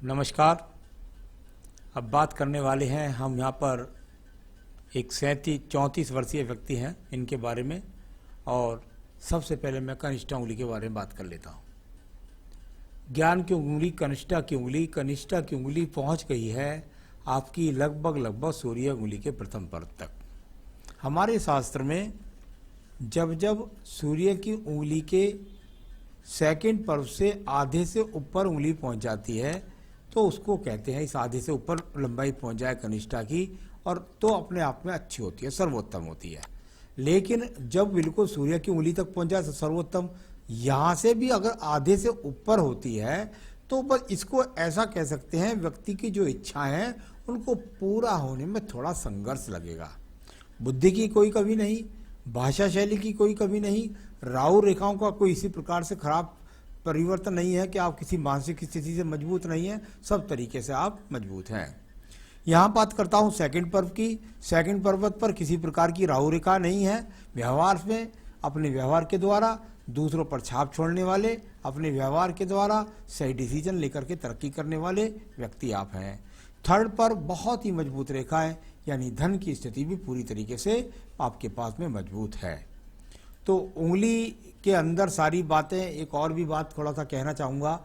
नमस्कार। अब बात करने वाले हैं हम यहाँ पर एक 34 वर्षीय व्यक्ति हैं इनके बारे में। और सबसे पहले मैं कनिष्ठा उंगली के बारे में बात कर लेता हूँ। ज्ञान की उंगली कनिष्ठा की उंगली पहुँच गई है आपकी लगभग सूर्य उंगली के प्रथम पर्व तक। हमारे शास्त्र में जब जब सूर्य की उंगली के सेकंड पर्व से आधे से ऊपर उंगली पहुंच जाती है तो उसको कहते हैं, इस आधे से ऊपर लंबाई पहुंच जाए कनिष्ठा की, और तो अपने आप में अच्छी होती है, सर्वोत्तम होती है। लेकिन जब बिल्कुल सूर्य की उंगली तक पहुंच जाए तो सर्वोत्तम, यहाँ से भी अगर आधे से ऊपर होती है तो बस इसको ऐसा कह सकते हैं व्यक्ति की जो इच्छाएं हैं उनको पूरा होने में थोड़ा संघर्ष लगेगा। बुद्धि की कोई कमी नहीं, भाषा शैली की कोई कमी नहीं, राहु रेखाओं का कोई इसी प्रकार से खराब परिवर्तन नहीं है कि आप किसी मानसिक स्थिति से मजबूत नहीं है, सब तरीके से आप मजबूत हैं। यहाँ बात करता हूँ सेकंड पर्व की। सेकंड पर्वत पर किसी प्रकार की राहु रेखा नहीं है। व्यवहार में अपने व्यवहार के द्वारा दूसरों पर छाप छोड़ने वाले, अपने व्यवहार के द्वारा सही डिसीजन लेकर के तरक्की करने वाले व्यक्ति आप हैं। थर्ड पर बहुत ही मजबूत रेखा है, यानी धन की स्थिति भी पूरी तरीके से आपके पास में मजबूत है। तो उंगली के अंदर सारी बातें, एक और भी बात थोड़ा सा कहना चाहूँगा।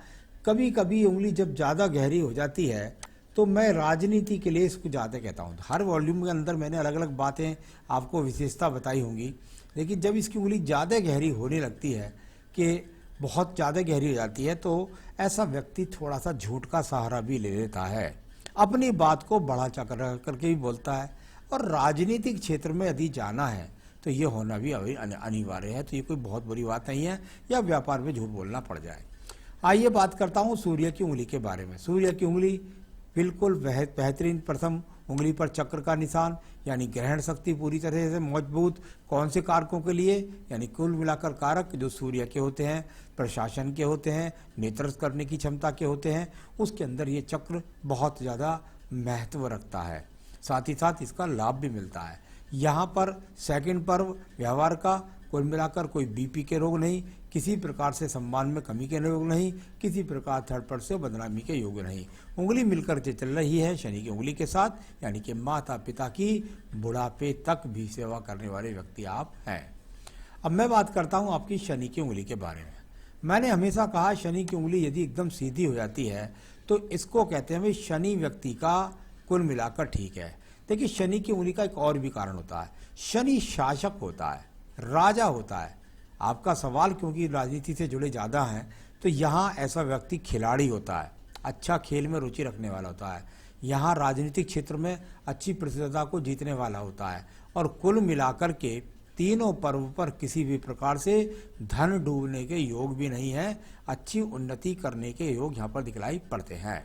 कभी कभी उंगली जब ज़्यादा गहरी हो जाती है तो मैं राजनीति के लिए इसको ज़्यादा कहता हूँ। हर वॉल्यूम के अंदर मैंने अलग अलग बातें आपको विशेषता बताई होंगी, लेकिन जब इसकी उंगली ज़्यादा गहरी होने लगती है कि बहुत ज़्यादा गहरी हो जाती है तो ऐसा व्यक्ति थोड़ा सा झूठ का सहारा भी ले लेता है, अपनी बात को बढ़ा चढ़ा करके भी बोलता है। और राजनीतिक क्षेत्र में यदि जाना है तो ये होना भी अनिवार्य है, तो ये कोई बहुत बड़ी बात नहीं है या व्यापार में झूठ बोलना पड़ जाए। आइए बात करता हूँ सूर्य की उंगली के बारे में। सूर्य की उंगली बिल्कुल बेहतरीन प्रथम उंगली पर चक्र का निशान, यानी ग्रहण शक्ति पूरी तरह से मजबूत। कौन से कारकों के लिए? यानी कुल मिलाकर कारक जो सूर्य के होते हैं, प्रशासन के होते हैं, नेतृत्व करने की क्षमता के होते हैं, उसके अंदर ये चक्र बहुत ज़्यादा महत्व रखता है। साथ ही साथ इसका लाभ भी मिलता है। यहाँ पर सेकंड पर्व व्यवहार का, कुल मिलाकर कोई बीपी के रोग नहीं, किसी प्रकार से सम्मान में कमी के रोग नहीं, किसी प्रकार थर्ड पर्व से बदनामी के योग नहीं। उंगली मिलकर के चल रही है शनि की उंगली के साथ, यानी कि माता पिता की बुढ़ापे तक भी सेवा करने वाले व्यक्ति आप हैं। अब मैं बात करता हूँ आपकी शनि की उंगली के बारे में। मैंने हमेशा कहा शनि की उंगली यदि एकदम सीधी हो जाती है तो इसको कहते हैं भाई शनि व्यक्ति का कुल मिलाकर ठीक है। देखिए शनि की उंगली का एक और भी कारण होता है, शनि शासक होता है, राजा होता है। आपका सवाल क्योंकि राजनीति से जुड़े ज़्यादा हैं तो यहाँ ऐसा व्यक्ति खिलाड़ी होता है, अच्छा खेल में रुचि रखने वाला होता है, यहाँ राजनीतिक क्षेत्र में अच्छी प्रतिस्पर्धा को जीतने वाला होता है। और कुल मिलाकर के तीनों पर्व पर किसी भी प्रकार से धन डूबने के योग भी नहीं है, अच्छी उन्नति करने के योग यहाँ पर दिखलाई पड़ते हैं।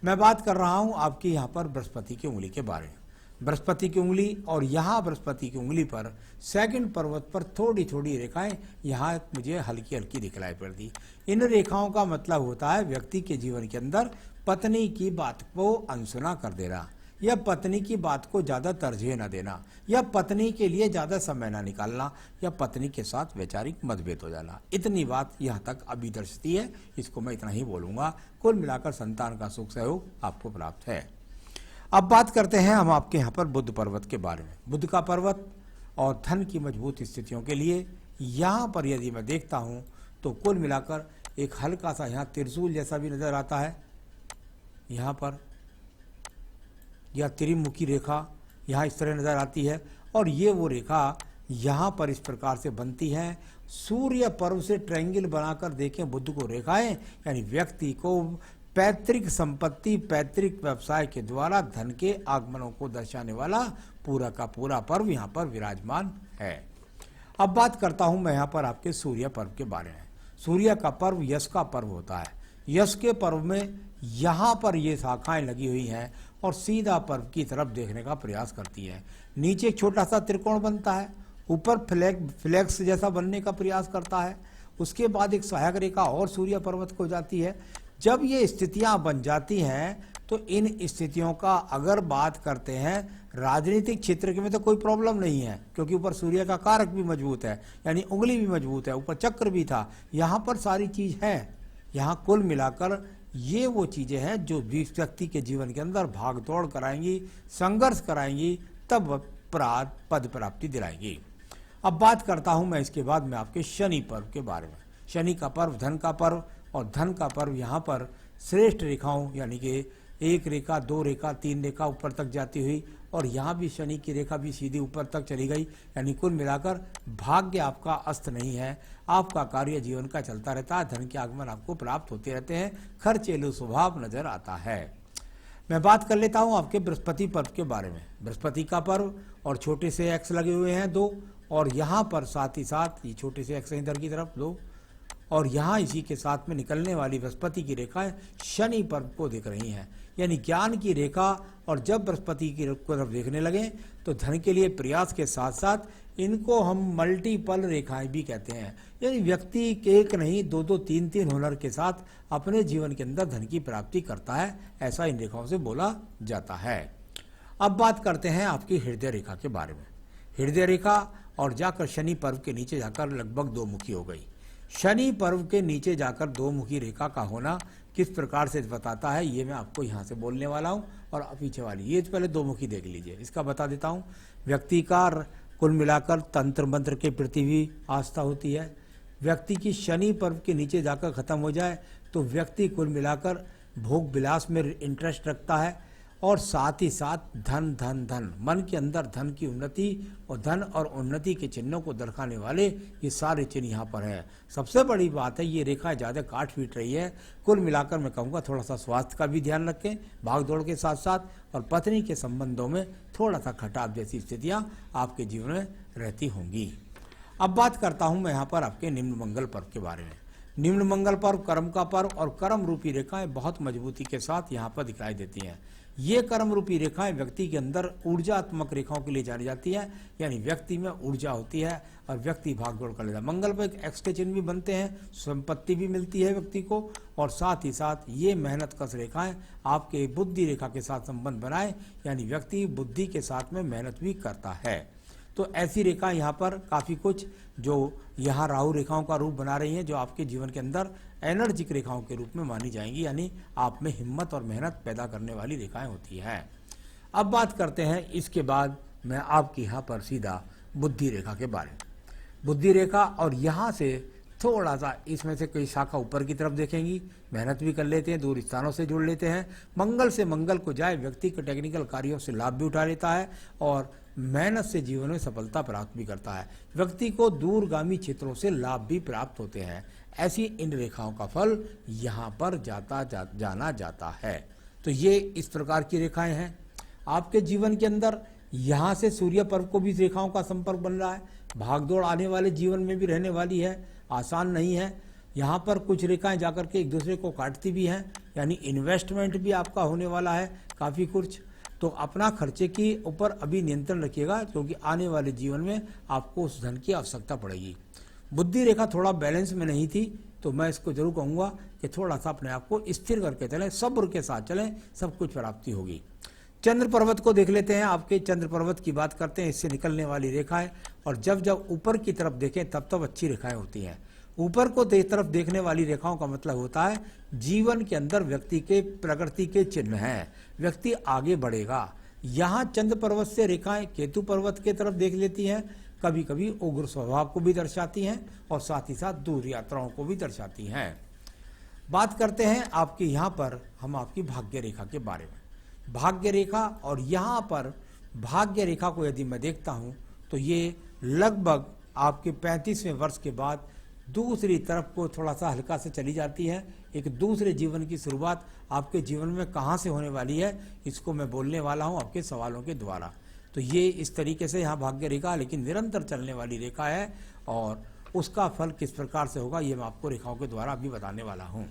मैं बात कर रहा हूँ आपकी यहाँ पर बृहस्पति की उंगली के बारे में। बृहस्पति की उंगली और यहाँ बृहस्पति की उंगली पर सेकंड पर्वत पर थोड़ी थोड़ी रेखाएं यहाँ मुझे हल्की हल्की दिखलाई पड़ती। इन रेखाओं का मतलब होता है व्यक्ति के जीवन के अंदर पत्नी की बात को अनसुना कर देना, या पत्नी की बात को ज़्यादा तरजीह न देना, या पत्नी के लिए ज़्यादा समय न निकालना, या पत्नी के साथ वैचारिक मतभेद हो जाना। इतनी बात यहाँ तक अभी दर्शती है, इसको मैं इतना ही बोलूँगा। कुल मिलाकर संतान का सुख सहयोग आपको प्राप्त है। अब बात करते हैं हम आपके यहाँ पर बुध पर्वत के बारे में। बुध का पर्वत और धन की मजबूत स्थितियों के लिए यहाँ पर यदि मैं देखता हूँ तो कुल मिलाकर एक हल्का सा यहाँ त्रिशूल जैसा भी नजर आता है, यहाँ पर या त्रिमुखी रेखा यहाँ इस तरह नजर आती है। और ये वो रेखा यहाँ पर इस प्रकार से बनती है। सूर्य पर्व से ट्रायंगल बनाकर देखें बुध को रेखाएं, यानी व्यक्ति को पैतृक संपत्ति, पैतृक व्यवसाय के द्वारा धन के आगमनों को दर्शाने वाला पूरा का पूरा पर्व यहाँ पर विराजमान है। अब बात करता हूँ मैं यहाँ पर आपके सूर्य पर्व के बारे में। सूर्य का पर्व यश का पर्व होता है। यश के पर्व में यहाँ पर ये शाखाएं लगी हुई हैं और सीधा पर्व की तरफ देखने का प्रयास करती है। नीचे एक छोटा सा त्रिकोण बनता है, ऊपर फ्लैक्स जैसा बनने का प्रयास करता है। उसके बाद एक सहायक रेखा और सूर्य पर्वत को जाती है। जब ये स्थितियां बन जाती हैं तो इन स्थितियों का अगर बात करते हैं राजनीतिक क्षेत्र के में तो कोई प्रॉब्लम नहीं है, क्योंकि ऊपर सूर्य का कारक भी मजबूत है, यानी उंगली भी मजबूत है, ऊपर चक्र भी था, यहाँ पर सारी चीज है। यहाँ कुल मिलाकर ये वो चीजें हैं जो व्यक्ति के जीवन के अंदर भाग दौड़ कराएंगी, संघर्ष कराएंगी, तब पद प्राप्ति दिलाएंगी। अब बात करता हूं मैं इसके बाद में आपके शनि पर्व के बारे में। शनि का पर्व धन का पर्व, और धन का पर्व यहाँ पर श्रेष्ठ रेखाओं यानी कि 1 रेखा, 2 रेखा, 3 रेखा ऊपर तक जाती हुई, और यहाँ भी शनि की रेखा भी सीधी ऊपर तक चली गई, यानी कुल मिलाकर भाग्य आपका अस्त नहीं है, आपका कार्य जीवन का चलता रहता है, धन के आगमन आपको प्राप्त होते रहते हैं, खर्चेलू स्वभाव नजर आता है। मैं बात कर लेता हूँ आपके बृहस्पति पर्व के बारे में। बृहस्पति का पर्व और छोटे से एक्स लगे हुए हैं 2, और यहाँ पर साथ ही साथ ये छोटे से एक्स इधर की तरफ 2, और यहाँ इसी के साथ में निकलने वाली बृहस्पति की रेखाएं शनि पर्व को दिख रही हैं, यानी ज्ञान की रेखा। और जब बृहस्पति की तरफ देखने लगे तो धन के लिए प्रयास के साथ साथ इनको हम मल्टीपल रेखाएं भी कहते हैं, यानी व्यक्ति एक नहीं 2-2, 3-3 हुनर के साथ अपने जीवन के अंदर धन की प्राप्ति करता है, ऐसा इन रेखाओं से बोला जाता है। अब बात करते हैं आपकी हृदय रेखा के बारे में। हृदय रेखा और जाकर शनि पर्व के नीचे जाकर लगभग 2 मुखी हो गई। शनि पर्व के नीचे जाकर 2 मुखी रेखा का होना किस प्रकार से बताता है, ये मैं आपको यहाँ से बोलने वाला हूँ। और पीछे वाली ये पहले 2 मुखी देख लीजिए, इसका बता देता हूँ। व्यक्ति का कुल मिलाकर तंत्र मंत्र के प्रति भी आस्था होती है। व्यक्ति की शनि पर्व के नीचे जाकर खत्म हो जाए तो व्यक्ति कुल मिलाकर भोग विलास में इंटरेस्ट रखता है, और साथ ही साथ धन धन धन, मन के अंदर धन की उन्नति और धन और उन्नति के चिन्हों को दर्शाने वाले ये सारे चिन्ह यहाँ पर हैं। सबसे बड़ी बात है ये रेखा ज़्यादा काट पीट रही है। कुल मिलाकर मैं कहूँगा थोड़ा सा स्वास्थ्य का भी ध्यान रखें भाग दौड़ के साथ साथ, और पत्नी के संबंधों में थोड़ा सा खटाव जैसी स्थितियाँ आपके जीवन में रहती होंगी। अब बात करता हूँ मैं यहाँ पर आपके निम्न मंगल पर्व के बारे में। निम्न मंगल पर्व कर्म का पर्व, और कर्म रूपी रेखाएं बहुत मजबूती के साथ यहाँ पर दिखाई देती हैं। ये कर्म रूपी रेखाएं व्यक्ति के अंदर ऊर्जात्मक रेखाओं के लिए जानी जाती है, यानी व्यक्ति में ऊर्जा होती है और व्यक्ति भाग दौड़ कर लेता है। मंगल पर एक एक्स के चिन्ह भी बनते हैं, संपत्ति भी मिलती है व्यक्ति को, और साथ ही साथ ये मेहनत कश रेखाएं आपके बुद्धि रेखा के साथ संबंध बनाए, यानी व्यक्ति बुद्धि के साथ में मेहनत भी करता है। तो ऐसी रेखा यहाँ पर काफ़ी कुछ जो यहाँ राहु रेखाओं का रूप बना रही हैं, जो आपके जीवन के अंदर एनर्जिक रेखाओं के रूप में मानी जाएंगी, यानी आप में हिम्मत और मेहनत पैदा करने वाली रेखाएं होती हैं। अब बात करते हैं इसके बाद मैं आपकी यहाँ पर सीधा बुद्धि रेखा के बारे में। बुद्धि रेखा, और यहाँ से थोड़ा सा इसमें से कोई शाखा ऊपर की तरफ देखेंगी, मेहनत भी कर लेते हैं, दूर स्थानों से जुड़ लेते हैं, मंगल से मंगल को जाए, व्यक्ति के टेक्निकल कार्यों से लाभ भी उठा लेता है और मेहनत से जीवन में सफलता प्राप्त भी करता है। व्यक्ति को दूरगामी क्षेत्रों से लाभ भी प्राप्त होते हैं। ऐसी इन रेखाओं का फल यहाँ पर जाना जाता है। तो ये इस प्रकार की रेखाएं हैं आपके जीवन के अंदर। यहाँ से सूर्य पर्व को भी रेखाओं का संपर्क बन रहा है, भागदौड़ आने वाले जीवन में भी रहने वाली है, आसान नहीं है। यहाँ पर कुछ रेखाएं जाकर के एक दूसरे को काटती भी हैं, यानी इन्वेस्टमेंट भी आपका होने वाला है काफ़ी कुछ। तो अपना खर्चे के ऊपर अभी नियंत्रण रखिएगा, क्योंकि आने वाले जीवन में आपको उस धन की आवश्यकता पड़ेगी। बुद्धि रेखा थोड़ा बैलेंस में नहीं थी, तो मैं इसको जरूर कहूँगा कि थोड़ा सा अपने आप को स्थिर करके चलें, सब्र के साथ चलें, सब कुछ प्राप्ति होगी। चंद्र पर्वत को देख लेते हैं। आपके चंद्र पर्वत की बात करते हैं, इससे निकलने वाली रेखाएं, और जब जब ऊपर की तरफ देखें तब तब अच्छी रेखाएं होती हैं। ऊपर को तरफ देखने वाली रेखाओं का मतलब होता है जीवन के अंदर व्यक्ति के प्रगति के चिन्ह हैं, व्यक्ति आगे बढ़ेगा। यहाँ चंद्र पर्वत से रेखाएं केतु पर्वत के तरफ देख लेती हैं, कभी कभी उग्र स्वभाव को भी दर्शाती हैं और साथ ही साथ दूर यात्राओं को भी दर्शाती हैं। बात करते हैं आपके यहाँ पर हम आपकी भाग्य रेखा के बारे में। भाग्य रेखा, और यहाँ पर भाग्य रेखा को यदि मैं देखता हूँ तो ये लगभग आपके 35वें वर्ष के बाद दूसरी तरफ को थोड़ा सा हल्का से चली जाती है। एक दूसरे जीवन की शुरुआत आपके जीवन में कहाँ से होने वाली है, इसको मैं बोलने वाला हूँ आपके सवालों के द्वारा। तो ये इस तरीके से यहाँ भाग्य रेखा, लेकिन निरंतर चलने वाली रेखा है, और उसका फल किस प्रकार से होगा ये मैं आपको रेखाओं के द्वारा अभी बताने वाला हूँ।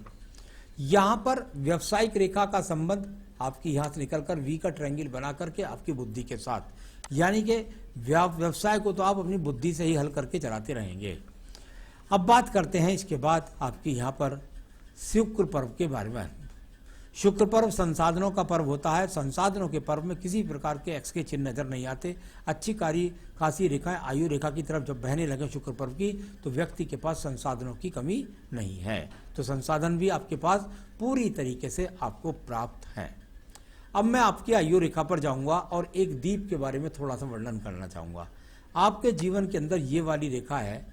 यहाँ पर व्यावसायिक रेखा का संबंध आपकी यहाँ से निकलकर वी का ट्रायंगल बना करके आपकी बुद्धि के साथ, यानी कि व्यवसाय को तो आप अपनी बुद्धि से ही हल करके चलाते रहेंगे। अब बात करते हैं इसके बाद आपकी यहाँ पर शुक्र पर्व के बारे में। शुक्र पर्व संसाधनों का पर्व होता है। संसाधनों के पर्व में किसी प्रकार के एक्स के चिन्ह नजर नहीं आते। अच्छी खासी रेखाएं आयु रेखा की तरफ जब बहने लगे शुक्र पर्व की, तो व्यक्ति के पास संसाधनों की कमी नहीं है। तो संसाधन भी आपके पास पूरी तरीके से आपको प्राप्त है। अब मैं आपकी आयु रेखा पर जाऊंगा और एक दीप के बारे में थोड़ा सा वर्णन करना चाहूंगा। आपके जीवन के अंदर ये वाली रेखा है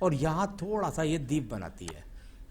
और यहाँ थोड़ा सा ये दीप बनाती है।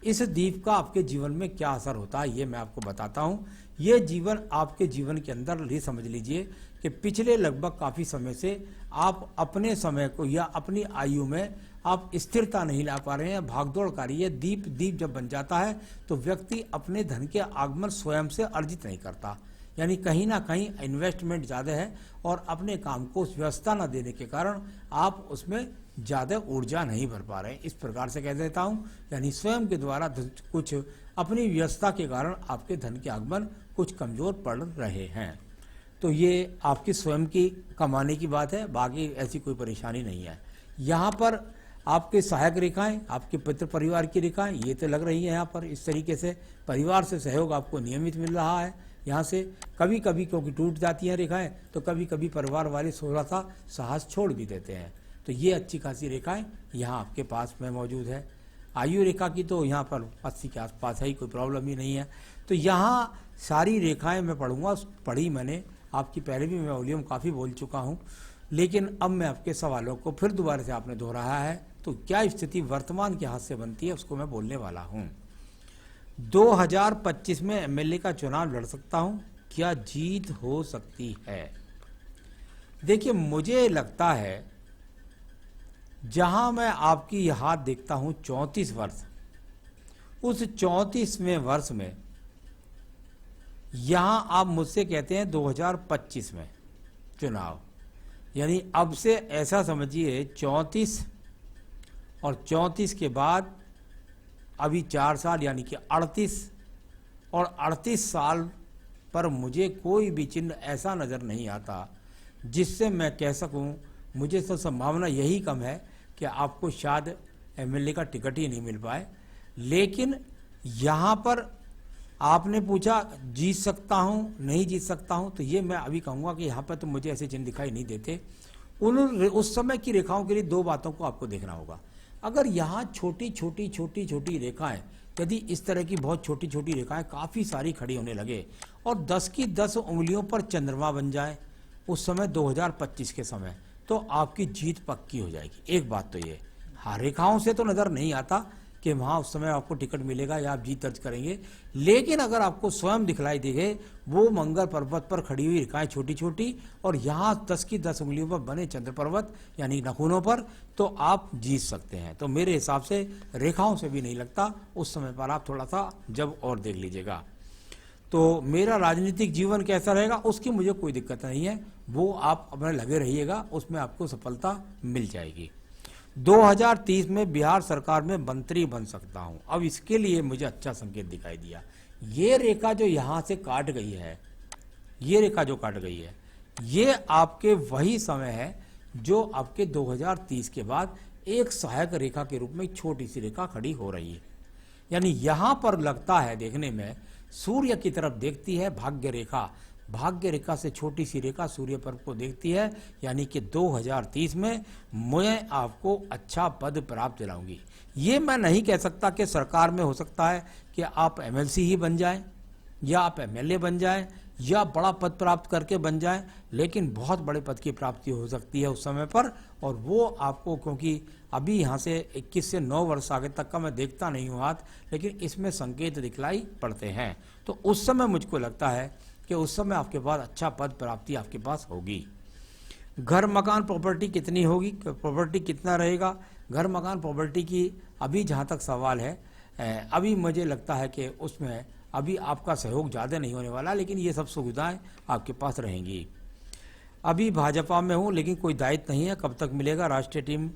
इस दीप का आपके जीवन में क्या असर होता है ये मैं आपको बताता हूँ। ये जीवन आपके जीवन के अंदर ये समझ लीजिए कि पिछले लगभग काफ़ी समय से आप अपने समय को या अपनी आयु में आप स्थिरता नहीं ला पा रहे हैं, भागदौड़ कर रही है। दीप जब बन जाता है तो व्यक्ति अपने धन के आगमन स्वयं से अर्जित नहीं करता, यानी कहीं ना कहीं इन्वेस्टमेंट ज़्यादा है और अपने काम को व्यवस्था न देने के कारण आप उसमें ज़्यादा ऊर्जा नहीं भर पा रहे हैं। इस प्रकार से कह देता हूँ, यानी स्वयं के द्वारा कुछ अपनी व्यवस्था के कारण आपके धन के आगमन कुछ कमज़ोर पड़ रहे हैं। तो ये आपकी स्वयं की कमाने की बात है, बाकी ऐसी कोई परेशानी नहीं है। यहाँ पर आपके सहायक रेखाएं, आपके पितृ परिवार की रेखाएं ये तो लग रही है। यहाँ पर इस तरीके से परिवार से सहयोग आपको नियमित मिल रहा है। यहाँ से कभी कभी क्योंकि टूट जाती हैं रेखाएं, तो कभी कभी परिवार वाले थोड़ा सा साहस छोड़ भी देते हैं। तो ये अच्छी खासी रेखाएं यहाँ आपके पास में मौजूद है। आयु रेखा की तो यहाँ पर 80 के आसपास है ही, कोई प्रॉब्लम ही नहीं है। तो यहाँ सारी रेखाएं मैं पढ़ूंगा, पढ़ी मैंने आपकी पहले भी मैं वॉल्यूम काफ़ी बोल चुका हूँ, लेकिन अब मैं आपके सवालों को फिर दोबारा से आपने दोहराया है। तो क्या स्थिति वर्तमान के हाथ से बनती है उसको मैं बोलने वाला हूँ। 2025 में एमएलए का चुनाव लड़ सकता हूँ, क्या जीत हो सकती है? देखिए, मुझे लगता है जहां मैं आपकी यह हाथ देखता हूं 34 वर्ष, उस 34वें वर्ष में यहां आप मुझसे कहते हैं 2025 में चुनाव, यानी अब से ऐसा समझिए 34 और 34 के बाद अभी 4 साल यानी कि 38 और 38 साल पर मुझे कोई भी चिन्ह ऐसा नज़र नहीं आता जिससे मैं कह सकूं। मुझे तो संभावना यही कम है कि आपको शायद एमएलए का टिकट ही नहीं मिल पाए। लेकिन यहाँ पर आपने पूछा जीत सकता हूँ नहीं जीत सकता हूँ, तो ये मैं अभी कहूँगा कि यहाँ पर तो मुझे ऐसे चिन्ह दिखाई नहीं देते। उस समय की रेखाओं के लिए दो बातों को आपको देखना होगा। अगर यहाँ छोटी छोटी रेखाएं, यदि इस तरह की बहुत छोटी छोटी रेखाएं काफ़ी सारी खड़ी होने लगे और 10 की 10 उंगलियों पर चंद्रमा बन जाए उस समय 2025 के समय, तो आपकी जीत पक्की हो जाएगी। एक बात तो ये, हाँ, रेखाओं से तो नज़र नहीं आता कि वहाँ उस समय आपको टिकट मिलेगा या आप जीत दर्ज करेंगे, लेकिन अगर आपको स्वयं दिखलाई देगे वो मंगल पर्वत पर खड़ी हुई रेखाएं छोटी छोटी और यहाँ 10 की 10 उंगलियों पर बने चंद्र पर्वत यानी नखूनों पर, तो आप जीत सकते हैं। तो मेरे हिसाब से रेखाओं से भी नहीं लगता, उस समय पर आप थोड़ा सा जब और देख लीजिएगा। तो मेरा राजनीतिक जीवन कैसा रहेगा उसकी मुझे कोई दिक्कत नहीं है, वो आप अपने लगे रहिएगा, उसमें आपको सफलता मिल जाएगी। 2030 में बिहार सरकार में मंत्री बन सकता हूं। अब इसके लिए मुझे अच्छा संकेत दिखाई दिया। ये रेखा जो यहां से काट गई है, ये रेखा जो काट गई है, ये आपके वही समय है जो आपके 2030 के बाद एक सहायक रेखा के रूप में एक छोटी सी रेखा खड़ी हो रही है। यानी यहां पर लगता है देखने में सूर्य की तरफ देखती है भाग्य रेखा, भाग्य रेखा से छोटी सी रेखा सूर्य पर्व को देखती है, यानी कि 2030 में मैं आपको अच्छा पद प्राप्त दिलाऊंगी। ये मैं नहीं कह सकता कि सरकार में हो सकता है कि आप एमएलसी ही बन जाएं या आप एमएलए बन जाएं या बड़ा पद प्राप्त करके बन जाएं, लेकिन बहुत बड़े पद की प्राप्ति हो सकती है उस समय पर। और वो आपको, क्योंकि अभी यहाँ से 21 से 9 वर्ष आगे तक का मैं देखता नहीं हूँ हाथ, लेकिन इसमें संकेत दिखलाई पड़ते हैं। तो उस समय मुझको लगता है कि उस समय आपके पास अच्छा पद प्राप्ति आपके पास होगी। घर मकान प्रॉपर्टी कितनी होगी, प्रॉपर्टी कितना रहेगा, घर मकान प्रॉपर्टी की अभी जहाँ तक सवाल है, अभी मुझे लगता है कि उसमें अभी आपका सहयोग ज़्यादा नहीं होने वाला, लेकिन ये सब सुविधाएं आपके पास रहेंगी। अभी भाजपा में हूँ लेकिन कोई दायित्व नहीं है, कब तक मिलेगा राष्ट्रीय टीम?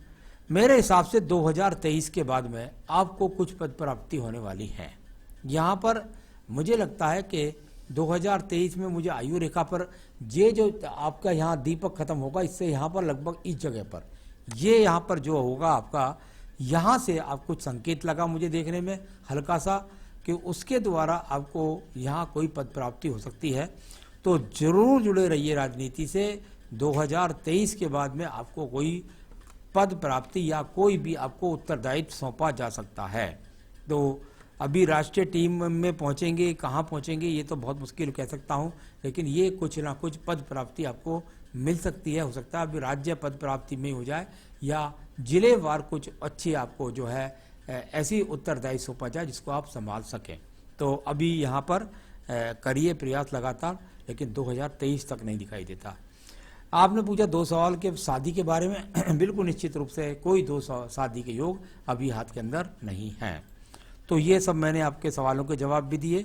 मेरे हिसाब से 2023 के बाद में आपको कुछ पद प्राप्ति होने वाली है। यहाँ पर मुझे लगता है कि 2023 में मुझे आयु रेखा पर ये जो आपका यहाँ दीपक खत्म होगा, इससे यहाँ पर लगभग इस जगह पर ये यहाँ पर जो होगा आपका, यहाँ से आप कुछ संकेत लगा मुझे देखने में हल्का सा कि उसके द्वारा आपको यहाँ कोई पद प्राप्ति हो सकती है, तो जरूर जुड़े रहिए राजनीति से। 2023 के बाद में आपको कोई पद प्राप्ति या कोई भी आपको उत्तरदायित्व सौंपा जा सकता है। तो अभी राष्ट्रीय टीम में पहुंचेंगे, कहाँ पहुंचेंगे ये तो बहुत मुश्किल कह सकता हूं, लेकिन ये कुछ ना कुछ पद प्राप्ति आपको मिल सकती है। हो सकता है अभी राज्य पद प्राप्ति में हो जाए या जिलेवार कुछ अच्छी आपको जो है ऐसी उत्तरदायित्व सौंपा जाए जिसको आप संभाल सकें। तो अभी यहाँ पर करिए प्रयास लगातार, लेकिन 2023 तक नहीं दिखाई देता। आपने पूछा 2 सवाल के शादी के बारे में बिल्कुल निश्चित रूप से कोई 2 शादी के योग अभी हाथ के अंदर नहीं हैं। तो ये सब मैंने आपके सवालों के जवाब भी दिए,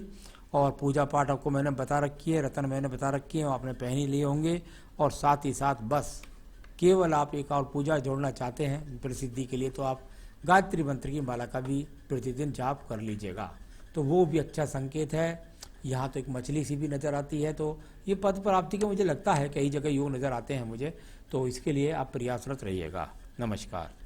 और पूजा पाठ आपको मैंने बता रखी है, रतन मैंने बता रखी है, आपने पहन ही लिए होंगे। और साथ ही साथ बस केवल आप एक और पूजा जोड़ना चाहते हैं प्रसिद्धि के लिए, तो आप गायत्री मंत्र की माला का भी प्रतिदिन जाप कर लीजिएगा, तो वो भी अच्छा संकेत है। यहाँ तो एक मछली सी भी नज़र आती है, तो ये पद प्राप्ति के मुझे लगता है कई जगह योग नज़र आते हैं मुझे, तो इसके लिए आप प्रयासरत रहिएगा। नमस्कार।